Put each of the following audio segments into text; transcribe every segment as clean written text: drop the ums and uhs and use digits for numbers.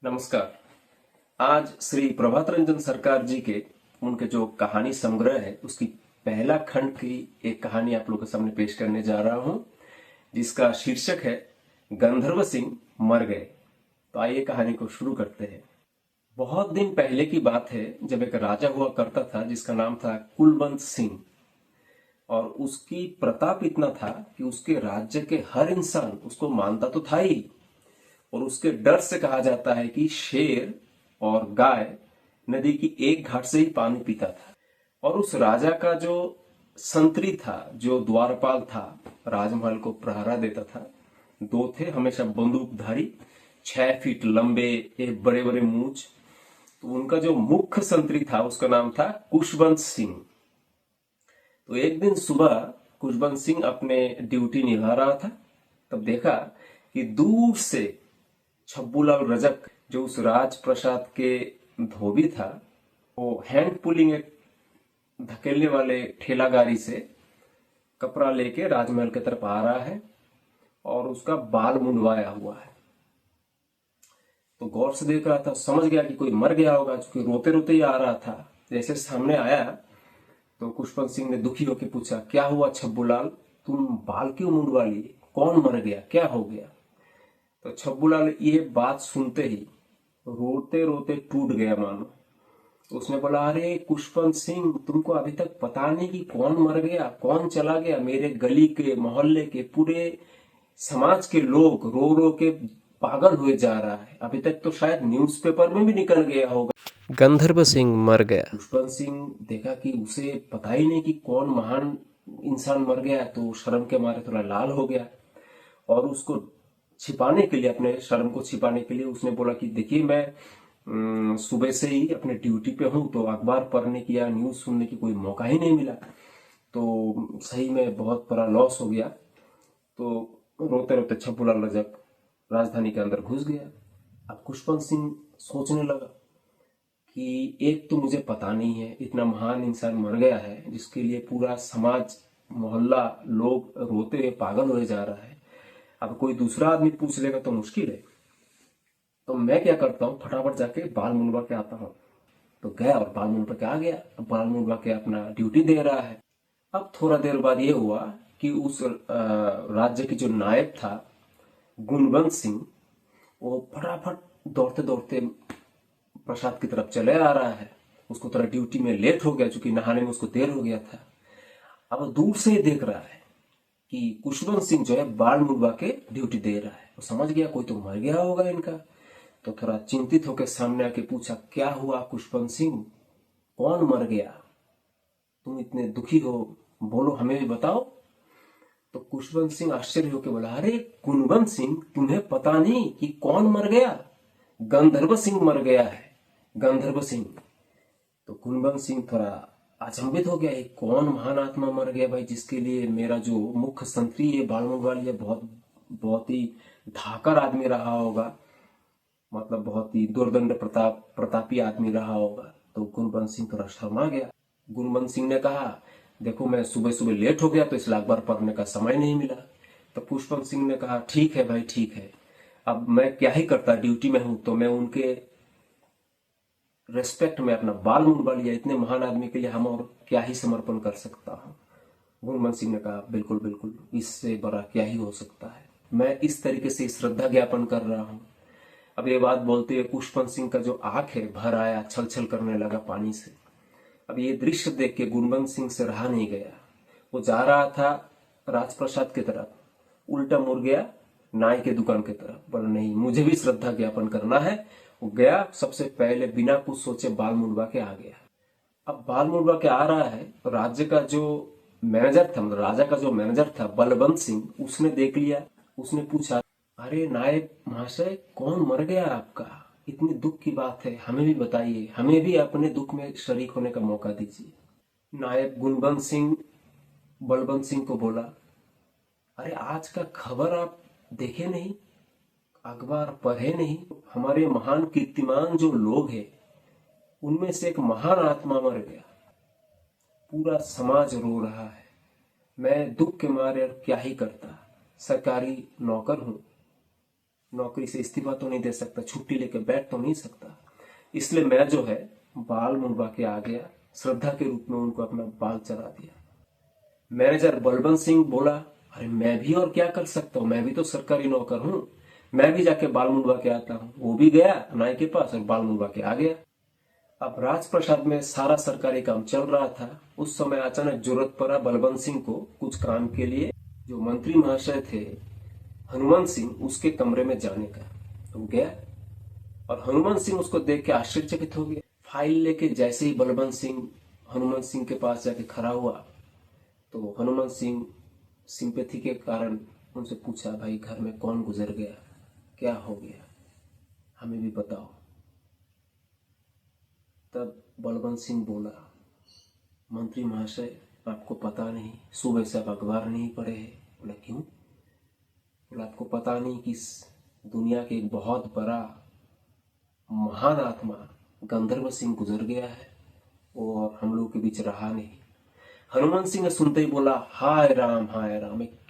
नमस्कार। आज श्री प्रभात रंजन सरकार जी के उनके जो कहानी संग्रह है उसकी पहला खंड की एक कहानी आप लोगों के सामने पेश करने जा रहा हूं, जिसका शीर्षक है गंधर्व सिंह मर गए। तो आइए कहानी को शुरू करते हैं। बहुत दिन पहले की बात है, जब एक राजा हुआ करता था जिसका नाम था कुलवंत सिंह। और उसकी प्रताप इतना था कि उसके राज्य के हर इंसान उसको मानता तो था ही, और उसके डर से कहा जाता है कि शेर और गाय नदी की एक घाट से ही पानी पीता था। और उस राजा का जो संतरी था, जो द्वारपाल था, राजमहल को प्रहरा देता था, दो थे हमेशा बंदूकधारी, 6 फीट लंबे, एक बड़े बड़े मूंछ। तो उनका जो मुख्य संतरी था उसका नाम था कुशवंत सिंह। तो एक दिन सुबह कुशवंत सिंह अपने ड्यूटी निभा रहा था, तब देखा कि दूर से छब्बूलाल रजक, जो उस राजप्रसाद के धोबी था, वो हैंड पुलिंग एक धकेलने वाले ठेला गाड़ी से कपड़ा लेके राजमहल की तरफ आ रहा है और उसका बाल मुंडवाया हुआ है। तो गौर से देख रहा था, समझ गया कि कोई मर गया होगा, क्योंकि रोते रोते ही आ रहा था। जैसे सामने आया तो कुशवंत सिंह ने दुखी होकर पूछा, क्या हुआ छब्बूलाल, तुम बाल क्यों मुंडवा लिए? कौन मर गया, क्या हो गया? तो छब्बूलाल ये बात सुनते ही रोते रोते टूट गया मानो। तो उसने बोला, अरे कुशवंत सिंह, तुमको अभी तक पता नहीं कि कौन मर गया, कौन चला गया? मेरे गली के, मोहल्ले के, पूरे समाज के लोग रो रो के पागल हुए जा रहा है। अभी तक तो शायद न्यूज़पेपर में भी निकल गया होगा, गंधर्व सिंह मर गया। कुशवंत सिंह देखा कि उसे पता ही नहीं कि कौन महान इंसान मर गया, तो शर्म के मारे थोड़ा लाल हो गया। और उसको छिपाने के लिए, अपने शर्म को छिपाने के लिए उसने बोला कि देखिए, मैं सुबह से ही अपने ड्यूटी पे हूं, तो अखबार पढ़ने की या न्यूज सुनने की कोई मौका ही नहीं मिला। तो सही में बहुत बड़ा लॉस हो गया। तो रोते रोते छब्बूलाल रजक राजधानी के अंदर घुस गया। अब कुशवंत सिंह सोचने लगा कि एक तो मुझे पता नहीं है, इतना महान इंसान मर गया है जिसके लिए पूरा समाज, मोहल्ला, लोग रोते हुए पागल हुए जा रहा है। अब कोई दूसरा आदमी पूछ लेगा तो मुश्किल है। तो मैं क्या करता हूँ, फटाफट जाके बाल मुंडवा के आता हूँ। तो गया और बाल मुंडवा के आ गया। अब बाल मुंडवा के अपना ड्यूटी दे रहा है। अब थोड़ा देर बाद ये हुआ कि उस राज्य की जो नायब था गुणवंत सिंह, वो फटाफट दौड़ते दौड़ते प्रसाद की तरफ चले आ रहा है। उसको थोड़ा ड्यूटी में लेट हो गया, चूंकि नहाने में उसको देर हो गया था। अब दूर से ही देख रहा है कि कुशवंत सिंह जो है बाल मुंडवा के ड्यूटी दे रहा है। वो समझ गया कोई तो मर गया होगा इनका। तो थोड़ा चिंतित होकर सामने आके पूछा, क्या हुआ कुशवंत सिंह, कौन मर गया? तुम इतने दुखी हो, बोलो, हमें भी बताओ। तो कुशवंत सिंह आश्चर्य होकर बोला, अरे गुणवंत सिंह, तुम्हें पता नहीं कि कौन मर गया? गंधर्व सिंह मर गया है, गंधर्व सिंह। तो गुणवंत सिंह थोड़ा अचंभित हो गया, एक कौन महान आत्मा मर गया भाई, जिसके लिए मेरा जो मुख्य संतरी है, बालमुंड वाली है, बहुत बहुत ही धाकर आदमी रहा होगा, मतलब बहुत ही दुर्दंड प्रतापी आदमी रहा होगा। तो गुणवंत सिंह थोड़ा शर्मा गया। गुणवंत सिंह ने कहा, देखो, मैं सुबह सुबह लेट हो गया तो इसलिए अखबार पढ़ने का समय नहीं मिला। तो पुष्पवंत सिंह ने कहा, ठीक है भाई, ठीक है, अब मैं क्या ही करता, ड्यूटी में हूं, तो मैं उनके रेस्पेक्ट में अपना बाल मुंडवा लिया। इतने महान आदमी के लिए हम और क्या ही समर्पण कर सकता हूँ। गुणवंत सिंह ने कहा, बिल्कुल बिल्कुल, इससे बड़ा क्या ही हो सकता है, मैं इस तरीके से श्रद्धा ज्ञापन कर रहा हूँ। अब ये बात बोलते हुए पुष्पवंत सिंह का जो आंख है भर आया, छल छल करने लगा पानी से। अब ये दृश्य देख के गुणवंत सिंह से रहा नहीं गया। वो जा रहा था राजप्रसाद की तरफ, उल्टा मुड़ गया नाई के दुकान की तरफ। बोला, नहीं, मुझे भी श्रद्धा ज्ञापन करना है। वो गया, सबसे पहले बिना कुछ सोचे बाल मुंडवा के आ गया। अब बाल मुंडवा के आ रहा है, राज्य का जो मैनेजर था, मतलब राजा का जो मैनेजर था बलवंत सिंह, उसने देख लिया। उसने पूछा, अरे नायब महाशय, कौन मर गया आपका? इतनी दुख की बात है, हमें भी बताइए, हमें भी अपने दुख में शरीक होने का मौका दीजिए। नायब गुणवंत सिंह बलवंत सिंह को बोला, अरे आज का खबर आप देखे नहीं, अखबार पढ़े नहीं? हमारे महान कीर्तिमान जो लोग हैं, उनमें से एक महान आत्मा मर गया, पूरा समाज रो रहा है। मैं दुख के मारे क्या ही करता, सरकारी नौकर हूं। नौकरी से इस्तीफा तो नहीं दे सकता, छुट्टी लेके बैठ तो नहीं सकता। इसलिए मैं जो है बाल मुंडवा के आ गया, श्रद्धा के रूप में उनको अपना बाल चढ़ा दिया। मैनेजर बलवंत सिंह बोला, अरे मैं भी और क्या कर सकता हूँ, मैं भी तो सरकारी नौकर हूँ, मैं भी जाके बाल मुंडवा के आता हूँ। वो भी गया नाई के पास और बाल मुंडवा के आ गया। अब राजप्रसाद में सारा सरकारी काम चल रहा था। उस समय अचानक जरूरत पड़ा बलवंत सिंह को कुछ काम के लिए। जो मंत्री महाशय थे हनुमान सिंह, उसके कमरे में जाने का। तो गया और हनुमान सिंह उसको देख के आश्चर्यचकित हो गया। फाइल लेके जैसे ही बलवंत सिंह हनुमान सिंह के पास जाके खड़ा हुआ तो हनुमान सिंह सिंपैथी के कारण उनसे पूछा, भाई घर में कौन गुजर गया, क्या हो गया, हमें भी बताओ। तब बलवंत सिंह बोला, मंत्री महाशय आपको पता नहीं, सुबह से आप अखबार नहीं पढ़े हैं। बोला क्यों? बोला आपको पता नहीं कि इस दुनिया के एक बहुत बड़ा महान आत्मा गंधर्व सिंह गुजर गया है और हम लोग के बीच रहा नहीं। हनुमान सिंह ने सुनते ही बोला, हाय राम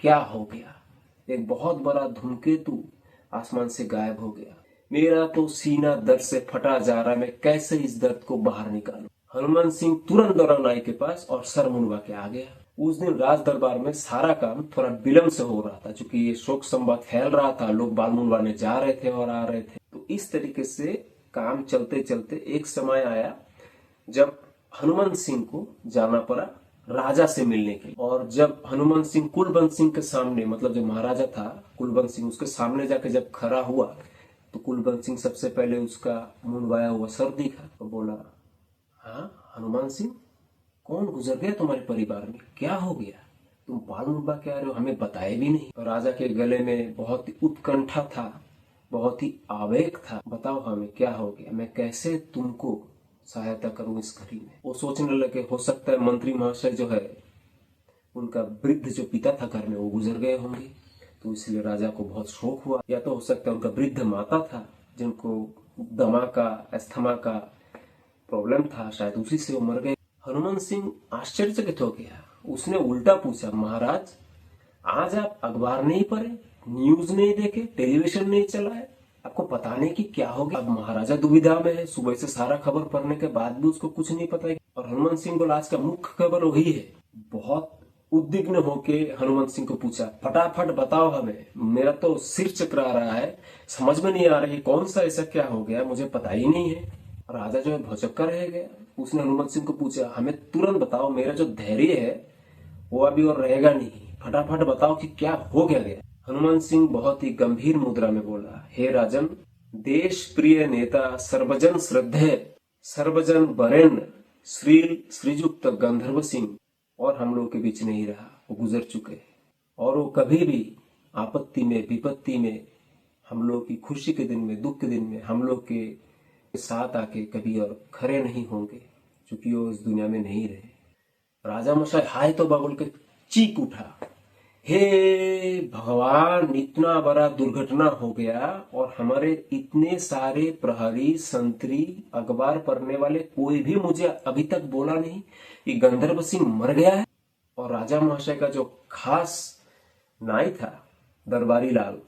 क्या हो गया? एक बहुत बड़ा धूमकेतु आसमान से गायब हो गया। मेरा तो सीना दर्द से फटा जा रहा है, मैं कैसे इस दर्द को बाहर निकालूं? हनुमान सिंह तुरंत दौड़ा नाई के पास और सर मुंडवा के आ गया। उस दिन राज दरबार में सारा काम थोड़ा विलंब से हो रहा था, क्योंकि ये शोक संवाद फैल रहा था, लोग बाल मुंडवाने जा रहे थे और आ रहे थे। तो इस तरीके से काम चलते चलते एक समय आया जब हनुमान सिंह को जाना पड़ा राजा से मिलने के लिए। और जब हनुमान सिंह कुलवंत सिंह के सामने, मतलब जो महाराजा था कुलवंत सिंह, उसके सामने जाके जब खड़ा हुआ तो कुलवंत सिंह सबसे पहले उसका मुंडवाया हुआ सर दिखा तो बोला, हाँ हनुमान सिंह, कौन गुजर गया तुम्हारे परिवार में, क्या हो गया, तुम बाल मुंडवा के आ रहे हो, हमें बताए भी नहीं। तो राजा के गले में बहुत ही उत्कंठा था, बहुत ही आवेग था, बताओ हमें क्या हो गया, मैं कैसे तुमको सहायता करूं इस घड़ी में। वो सोचने लगे, हो सकता है मंत्री महाशय जो है उनका वृद्ध जो पिता था घर में वो गुजर गए होंगे, तो इसलिए राजा को बहुत शोक हुआ। या तो हो सकता है उनका वृद्ध माता था जिनको दमा का, अस्थमा का प्रॉब्लम था, शायद उसी से वो मर गए। हनुमान सिंह आश्चर्यचकित हो गया। उसने उल्टा पूछा, महाराज आज आप अखबार नहीं पढ़े, न्यूज नहीं देखे, टेलीविजन नहीं चलाए, आपको पता नहीं कि क्या हो गया? अब महाराजा दुविधा में है, सुबह से सारा खबर पढ़ने के बाद भी उसको कुछ नहीं पता है। और हनुमान सिंह बोला, आज का मुख्य खबर वही है। बहुत उद्विग्न होके हनुमान सिंह को पूछा, फटाफट बताओ हमें, मेरा तो सिर चकरा रहा है, समझ में नहीं आ रही कौन सा ऐसा क्या हो गया, मुझे पता ही नहीं है। राजा जो है भौचक्का रह गया। उसने हनुमान सिंह को पूछा, हमें तुरंत बताओ, मेरा जो धैर्य है वो अभी और रहेगा नहीं, फटाफट बताओ कि क्या हो गया। हनुमान सिंह बहुत ही गंभीर मुद्रा में बोला, हे राजन, देश प्रिय नेता, सर्वजन श्रद्धेय, सर्वजन वरेण्य श्रीयुक्त गंधर्व सिंह और हम लोग के बीच नहीं रहा, वो गुजर चुके हैं और वो कभी भी आपत्ति में, विपत्ति में, हम लोग की खुशी के दिन में, दुख के दिन में हम लोग के साथ आके कभी और खड़े नहीं होंगे, क्योंकि वो इस दुनिया में नहीं रहे। राजा मशाय हाय तो बोल के चीख उठा, हे भगवान, इतना बड़ा दुर्घटना हो गया और हमारे इतने सारे प्रहरी, संतरी, अखबार पढ़ने वाले कोई भी मुझे अभी तक बोला नहीं कि गंधर्व सिंह मर गया है। और राजा महाशय का जो खास नाई था दरबारी लाल,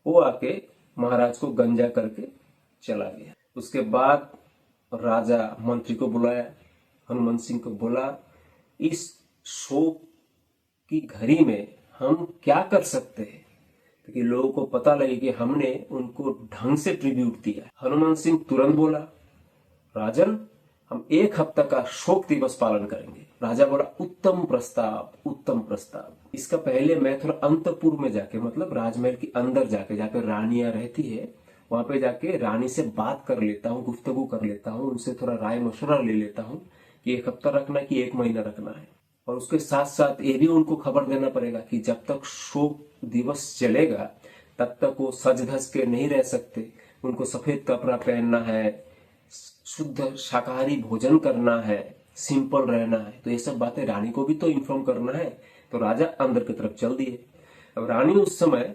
वो आके महाराज को गंजा करके चला गया। उसके बाद राजा मंत्री को बुलाया, हनुमान सिंह को बोला, इस शोक की घड़ी में हम क्या कर सकते हैं ताकि लोगों को पता लगे कि हमने उनको ढंग से ट्रिब्यूट दिया। हनुमान सिंह तुरंत बोला, राजन, हम 1 हफ्ता का शोक दिवस पालन करेंगे। राजा बोला, उत्तम प्रस्ताव, उत्तम प्रस्ताव। इसका पहले मैं थोड़ा अंतपुर में जाके, मतलब राजमहल के अंदर जाके, जहाँ पे रानियां रहती है, वहां पे जाके रानी से बात कर लेता हूँ, गुफ्तगू कर लेता हूँ, उनसे थोड़ा राय मशवरा ले लेता हूँ कि 1 हफ्ता रखना है कि 1 महीना रखना है। और उसके साथ साथ ये भी उनको खबर देना पड़ेगा कि जब तक शोक दिवस चलेगा तब तक वो सज धज के नहीं रह सकते, उनको सफेद कपड़ा पहनना है, शुद्ध शाकाहारी भोजन करना है, सिंपल रहना है। तो ये सब बातें रानी को भी तो इन्फॉर्म करना है। तो राजा अंदर की तरफ चल दिए। अब रानी उस समय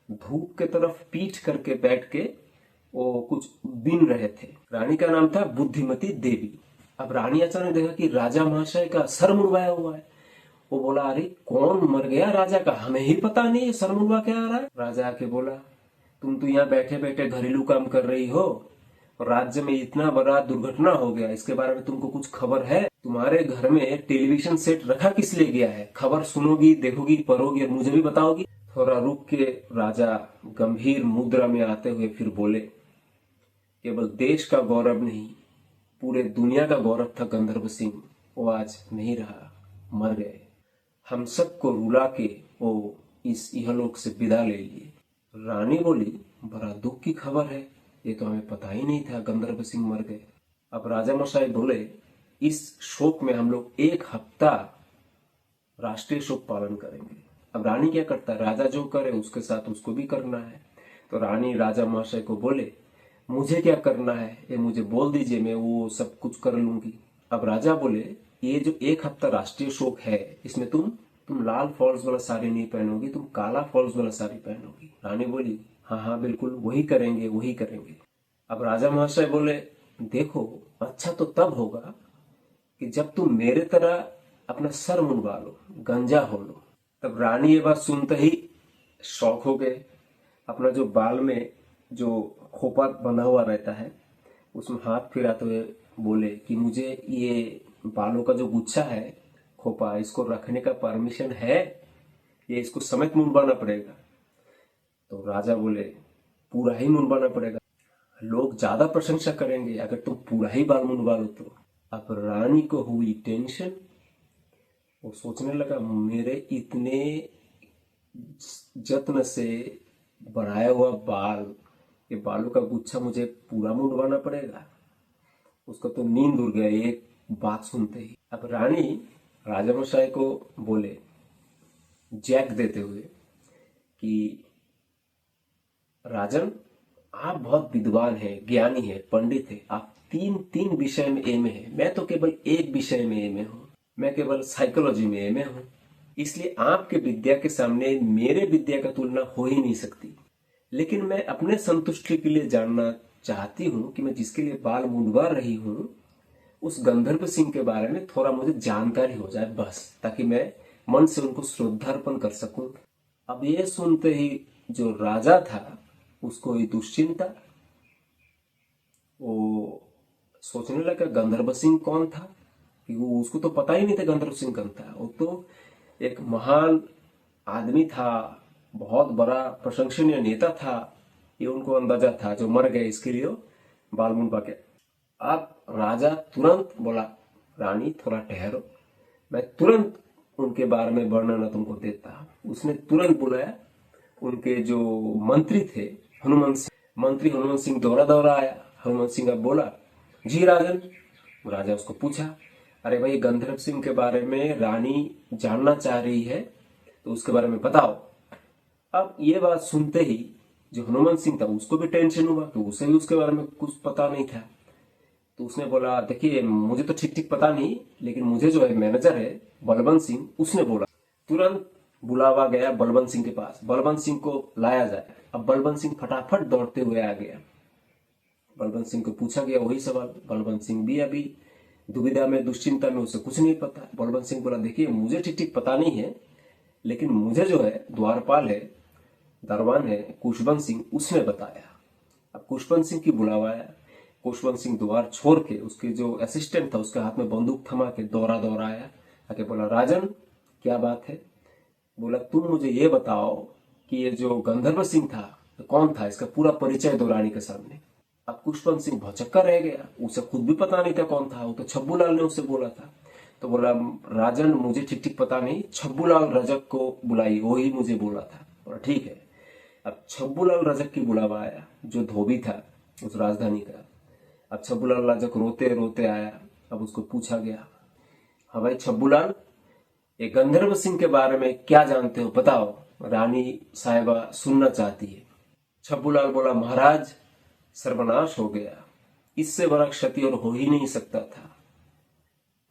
धूप के तरफ पीठ करके बैठ के वो कुछ बिन रहे थे। रानी का नाम था बुद्धिमती देवी। अब रानी अचानक देखा कि राजा महाशय का सर मुड़वाया हुआ है। वो बोला, अरे कौन मर गया राजा का, हमें ही पता नहीं, सर मुड़वा के आ रहा है। राजा आके बोला, तुम तो यहाँ बैठे बैठे घरेलू काम कर रही हो और राज्य में इतना बड़ा दुर्घटना हो गया, इसके बारे में तुमको कुछ खबर है? तुम्हारे घर में टेलीविजन सेट रखा किस लिए गया है? खबर सुनोगी, देखोगी, पढ़ोगी और मुझे भी बताओगी? थोड़ा रुक के राजा गंभीर मुद्रा में आते हुए फिर बोले, केवल देश का गौरव नहीं, पूरे दुनिया का गौरव था गंधर्व सिंह। वो आज नहीं रहा, मर गए। हम सबको रुला के वो इस इहलोक से विदा ले लिए। रानी बोली, बड़ा दुख की खबर है, ये तो हमें पता ही नहीं था गंधर्व सिंह मर गए। अब राजा मशाई बोले, इस शोक में हम लोग 1 हफ्ता राष्ट्रीय शोक पालन करेंगे। अब रानी क्या करता है, राजा जो करे उसके साथ उसको भी करना है। तो रानी राजा महाशय को बोले, मुझे क्या करना है ये मुझे बोल दीजिए, मैं वो सब कुछ कर लूंगी। अब राजा बोले, ये जो 1 हफ्ता राष्ट्रीय शोक है, इसमें तुम लाल फॉल्स वाला साड़ी नहीं पहनोगी, तुम काला फॉल्स वाला साड़ी पहनोगी। रानी बोली, हाँ हाँ बिल्कुल, वही करेंगे वही करेंगे। अब राजा महाशय बोले, देखो अच्छा तो तब होगा कि जब तुम मेरे तरह अपना सर मुंडवा लो, गंजा हो लो। तब रानी ये बात सुनते ही शौक हो गए। अपना जो बाल में जो खोपा बंधा हुआ रहता है उसमें हाथ फिराते हुए बोले कि मुझे ये बालों का जो गुच्छा है, खोपा, इसको रखने का परमिशन है? ये इसको समेत मुंडवाना पड़ेगा? तो राजा बोले, पूरा ही मुंडवाना पड़ेगा, लोग ज्यादा प्रशंसा करेंगे अगर तुम पूरा ही बाल मुंडवा लो तो। अब रानी को हुई टेंशन। वो सोचने लगा, मेरे इतने जत्न से बढ़ाया हुआ बाल, ये बालों का गुच्छा मुझे पूरा मुंडवाना पड़ेगा? उसको तो नींद उड़ गया एक बात सुनते ही। अब रानी राजा मशाई को बोले, जैक देते हुए, कि राजन, आप बहुत विद्वान हैं, ज्ञानी हैं, पंडित हैं, आप तीन विषय में एमए हैं, मैं तो केवल एक विषय में एमए हूँ, मैं केवल साइकोलॉजी में एमए हूँ। इसलिए आपके विद्या के सामने मेरे विद्या का तुलना हो ही नहीं सकती। लेकिन मैं अपने संतुष्टि के लिए जानना चाहती हूँ कि मैं जिसके लिए बाल मुंडवा रही हूँ उस गंधर्व सिंह के बारे में थोड़ा मुझे जानकारी हो जाए बस, ताकि मैं मन से उनको श्रद्धार्पण कर सकूं। अब ये सुनते ही जो राजा था उसको ही दुश्चिंता। वो सोचने लगा, गंधर्व सिंह कौन था? कि वो उसको तो पता ही नहीं था गंधर्व सिंह कौन था। वो तो एक महान आदमी था, बहुत बड़ा प्रशंसनीय नेता था, ये उनको अंदाजा था, जो मर गए इसके लिए बाल मुंडवा के। अब राजा तुरंत बोला, रानी थोड़ा ठहरो, मैं तुरंत उनके बारे में वर्णन तुमको देता। उसने तुरंत बुलाया उनके जो मंत्री थे, हनुमंत सिंह। मंत्री हनुमंत सिंह दौड़ा आया। हनुमंत सिंह अब बोला, जी राजन। राजा उसको पूछा, अरे भाई, गंधर्व सिंह के बारे में रानी जानना चाह रही है, तो उसके बारे में बताओ। अब ये बात सुनते ही जो हनुमंत सिंह था उसको भी टेंशन हुआ, तो उसे भी उसके बारे में कुछ पता नहीं था। तो उसने बोला, देखिए मुझे तो ठीक ठीक पता नहीं, लेकिन मुझे जो है मैनेजर है बलवंत सिंह, उसने बोला। तुरंत बुलावा गया बलवंत सिंह के पास, बलवंत सिंह को लाया जाए। अब बलवंत सिंह फटाफट दौड़ते हुए आ गया। बलवंत सिंह को पूछा गया वही सवाल। बलवंत सिंह भी अभी दुविधा में, दुश्चिंता में, उसे कुछ नहीं पता। बलवंत सिंह बोला, देखिए मुझे ठीक ठीक पता नहीं है, लेकिन मुझे जो है द्वारपाल है, दरबान है कुशवंत सिंह, उसने बताया। अब कुशवंत सिंह की बुलावाया। कुशवंत सिंह द्वार छोड़ के उसके जो असिस्टेंट था उसके हाथ में बंदूक थमा के दौड़ा आया। आके बोला, राजन क्या बात है? बोला, तुम मुझे ये बताओ कि ये जो गंधर्व सिंह था तो कौन था, इसका पूरा परिचय दो रानी के सामने। अब कुशवंत सिंह भौचक्का रह गया, उसे खुद भी पता नहीं था कौन था, वो तो छब्बूलाल ने उसे बोला था। तो बोला, राजन मुझे ठीक ठीक पता नहीं, छब्बूलाल रजक को बुलाई, वो ही मुझे बोला था। बोला, ठीक है। अब छब्बूलाल रजक की बुलावा आया, जो धोबी था उस राजधानी का। अब छब्बूलाल रजक रोते रोते आया। अब उसको पूछा गया, हाँ भाई छब्बूलाल, ये गंधर्व सिंह के बारे में क्या जानते हो, बताओ, रानी साहिबा सुनना चाहती है। छब्बूलाल बोला, महाराज सर्वनाश हो गया, इससे बड़ा क्षति और हो ही नहीं सकता था।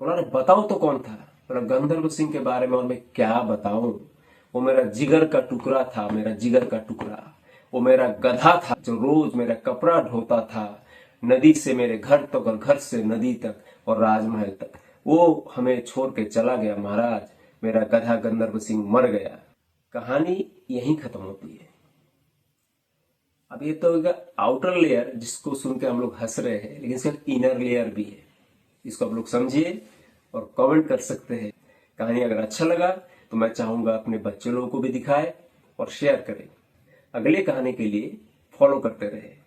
बोला, अरे बताओ तो कौन था? बोला, गंधर्व सिंह के बारे में और मैं क्या बताऊं, वो मेरा जिगर का टुकड़ा था, मेरा जिगर का टुकड़ा। वो मेरा गधा था जो रोज मेरा कपड़ा ढोता था, नदी से मेरे घर तक और घर से नदी तक और राजमहल तक। वो हमें छोड़ के चला गया महाराज, मेरा गधा गंधर्व सिंह मर गया। कहानी यहीं खत्म होती है। अब ये तो होगा आउटर लेयर जिसको सुन के हम लोग हंस रहे हैं, लेकिन इसका इनर लेयर भी है। इसको आप लोग समझिए और कमेंट कर सकते हैं। कहानी अगर अच्छा लगा तो मैं चाहूंगा अपने बच्चे लोगों को भी दिखाए और शेयर करें। अगले कहानी के लिए फॉलो करते रहे।